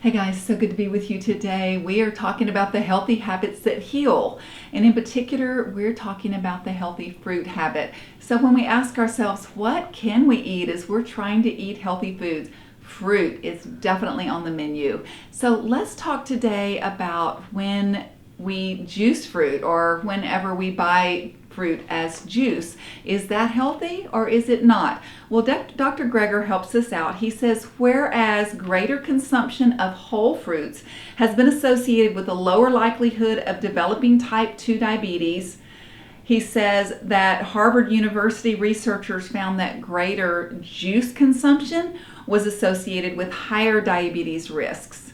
Hey guys, so good to be with you today. We are talking about the healthy habits that heal. And in particular, we're talking about the healthy fruit habit. So when we ask ourselves, what can we eat as we're trying to eat healthy foods? Fruit is definitely on the menu. So let's talk today about when we juice fruit or whenever we buy fruit as juice. Is that healthy or is it not? Well, Dr. Greger helps us out. He says, whereas greater consumption of whole fruits has been associated with a lower likelihood of developing type 2 diabetes, he says that Harvard University researchers found that greater juice consumption was associated with higher diabetes risks.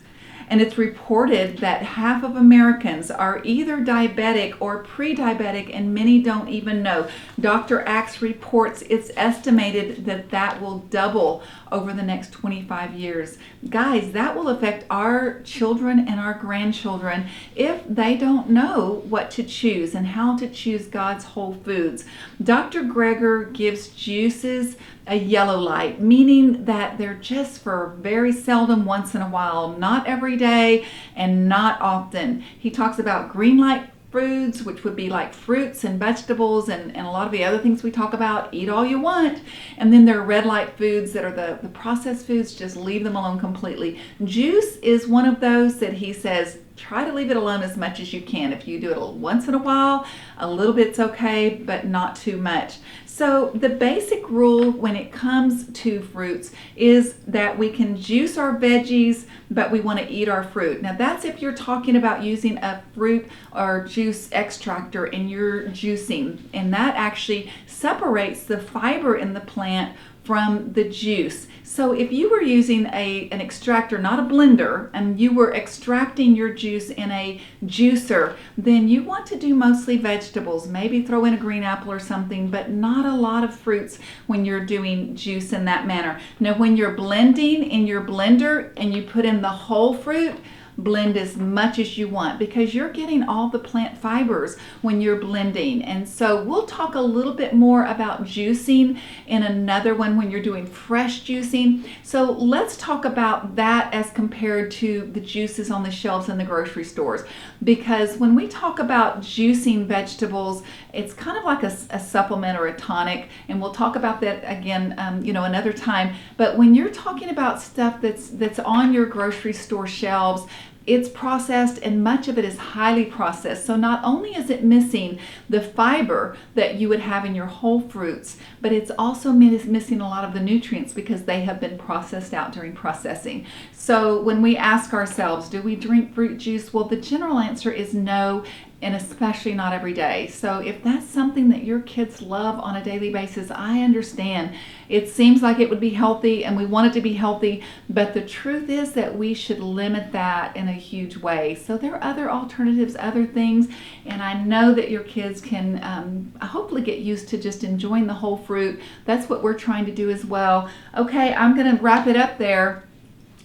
And it's reported that half of Americans are either diabetic or pre-diabetic, and many don't even know. Dr. Axe reports it's estimated that that will double over the next 25 years. Guys, that will affect our children and our grandchildren if they don't know what to choose and how to choose God's whole foods. Dr. Greger gives juices a yellow light, meaning that they're just for very seldom, once in a while, not every day and not often. He talks about green light foods, which would be like fruits and vegetables and a lot of the other things we talk about. Eat all you want. And then there are red light foods that are the processed foods. Just leave them alone completely. Juice is one of those that he says, try to leave it alone as much as you can. If you do it once in a while, a little bit's okay, but not too much. So the basic rule when it comes to fruits is that we can juice our veggies, but we want to eat our fruit. Now that's if you're talking about using a fruit or juice extractor in your juicing, and that actually separates the fiber in the plant from the juice. So if you were using an extractor, not a blender, and you were extracting your juice in a juicer, then you want to do mostly vegetables, maybe throw in a green apple or something, but not a lot of fruits when you're doing juice in that manner. Now when you're blending in your blender and you put in the whole fruit, blend as much as you want because you're getting all the plant fibers when you're blending. And so we'll talk a little bit more about juicing in another one when you're doing fresh juicing. So let's talk about that as compared to the juices on the shelves in the grocery stores, because when we talk about juicing vegetables, it's kind of like a supplement or a tonic, and we'll talk about that again another time. But when you're talking about stuff that's on your grocery store shelves, it's processed, and much of it is highly processed. So not only is it missing the fiber that you would have in your whole fruits, but it's also missing a lot of the nutrients because they have been processed out during processing. So when we ask ourselves, do we drink fruit juice? Well, the general answer is no, and especially not every day. So if that's something that your kids love on a daily basis, I understand. It seems like it would be healthy and we want it to be healthy, but the truth is that we should limit that in a huge way. So there are other alternatives, other things, and I know that your kids can hopefully get used to just enjoying the whole fruit. That's what we're trying to do as well. Okay, I'm gonna wrap it up there.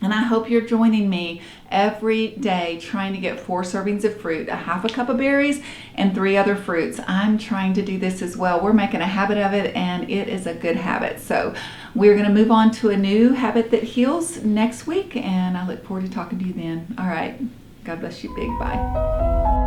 And I hope you're joining me every day trying to get 4 servings of fruit, a half a cup of berries, and 3 other fruits. I'm trying to do this as well. We're making a habit of it, and it is a good habit. So we're going to move on to a new habit that heals next week, and I look forward to talking to you then. All right. God bless you big. Bye.